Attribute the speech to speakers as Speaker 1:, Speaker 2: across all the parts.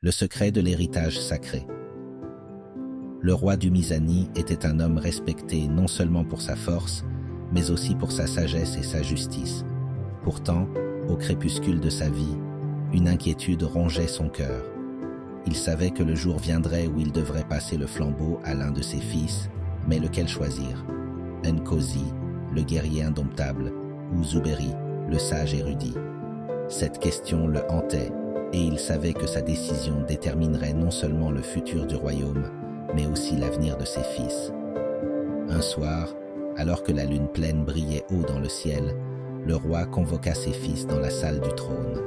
Speaker 1: Le secret de l'héritage sacré. Le roi du Misani était un homme respecté non seulement pour sa force, mais aussi pour sa sagesse et sa justice. Pourtant, au crépuscule de sa vie, une inquiétude rongeait son cœur. Il savait que le jour viendrait où il devrait passer le flambeau à l'un de ses fils, mais lequel choisir? Nkosi, le guerrier indomptable, ou Zuberi, le sage érudit? Cette question le hantait, et il savait que sa décision déterminerait non seulement le futur du royaume, mais aussi l'avenir de ses fils. Un soir, alors que la lune pleine brillait haut dans le ciel, le roi convoqua ses fils dans la salle du trône.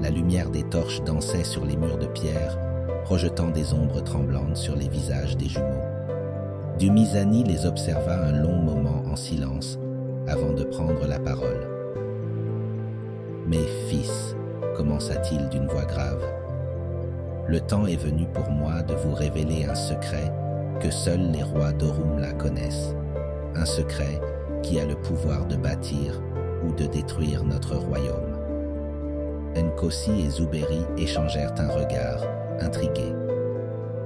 Speaker 1: La lumière des torches dansait sur les murs de pierre, projetant des ombres tremblantes sur les visages des jumeaux. Du Misani les observa un long moment en silence, avant de prendre la parole. « Mes fils, commença-t-il d'une voix grave, le temps est venu pour moi de vous révéler un secret que seuls les rois d'Orumla connaissent, un secret qui a le pouvoir de bâtir ou de détruire notre royaume. » Nkosi et Zuberi échangèrent un regard, intrigués.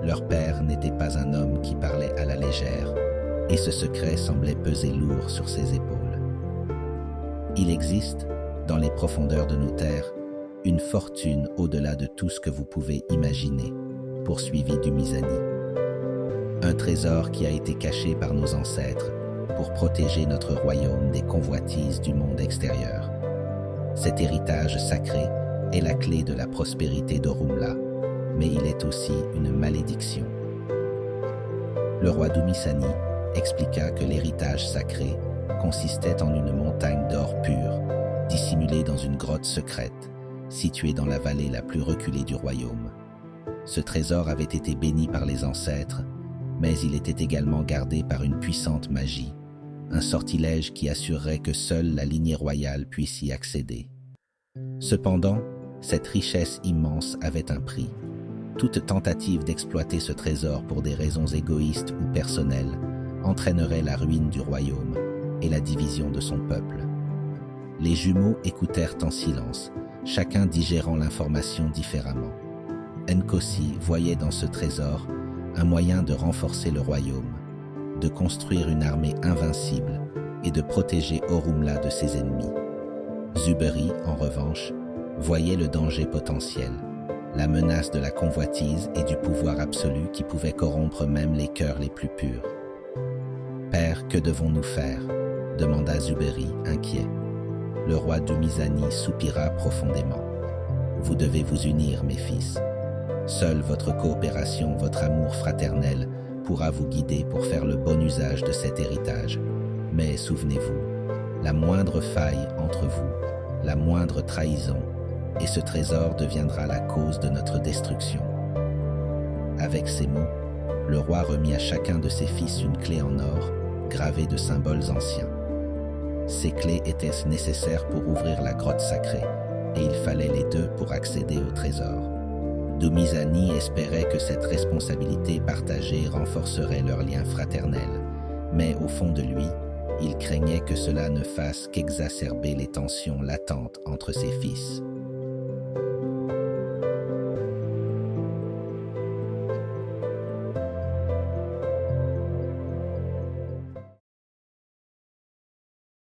Speaker 1: Leur père n'était pas un homme qui parlait à la légère, et ce secret semblait peser lourd sur ses épaules. Il existe, dans les profondeurs de nos terres, une fortune au-delà de tout ce que vous pouvez imaginer, poursuivit du Misani. Un trésor qui a été caché par nos ancêtres pour protéger notre royaume des convoitises du monde extérieur. Cet héritage sacré est la clé de la prospérité d'Orumla, mais il est aussi une malédiction. Le roi Dumisani expliqua que l'héritage sacré consistait en une montagne d'or pur, dissimulée dans une grotte secrète, située dans la vallée la plus reculée du royaume. Ce trésor avait été béni par les ancêtres, mais il était également gardé par une puissante magie, un sortilège qui assurerait que seule la lignée royale puisse y accéder. Cependant, cette richesse immense avait un prix. Toute tentative d'exploiter ce trésor pour des raisons égoïstes ou personnelles entraînerait la ruine du royaume et la division de son peuple. Les jumeaux écoutèrent en silence, chacun digérant l'information différemment. Nkosi voyait dans ce trésor un moyen de renforcer le royaume, de construire une armée invincible et de protéger Orumla de ses ennemis. Zuberi, en revanche, voyait le danger potentiel, la menace de la convoitise et du pouvoir absolu qui pouvait corrompre même les cœurs les plus purs. « Père, que devons-nous faire ?» demanda Zuberi, inquiet. Le roi Dumisani soupira profondément. « Vous devez vous unir, mes fils. Seule votre coopération, votre amour fraternel pourra vous guider pour faire le bon usage de cet héritage. Mais souvenez-vous, la moindre faille entre vous, la moindre trahison, et ce trésor deviendra la cause de notre destruction. » Avec ces mots, le roi remit à chacun de ses fils une clé en or, gravée de symboles anciens. Ces clés étaient nécessaires pour ouvrir la grotte sacrée, et il fallait les deux pour accéder au trésor. Dumisani espérait que cette responsabilité partagée renforcerait leur lien fraternel, mais au fond de lui, il craignait que cela ne fasse qu'exacerber les tensions latentes entre ses fils.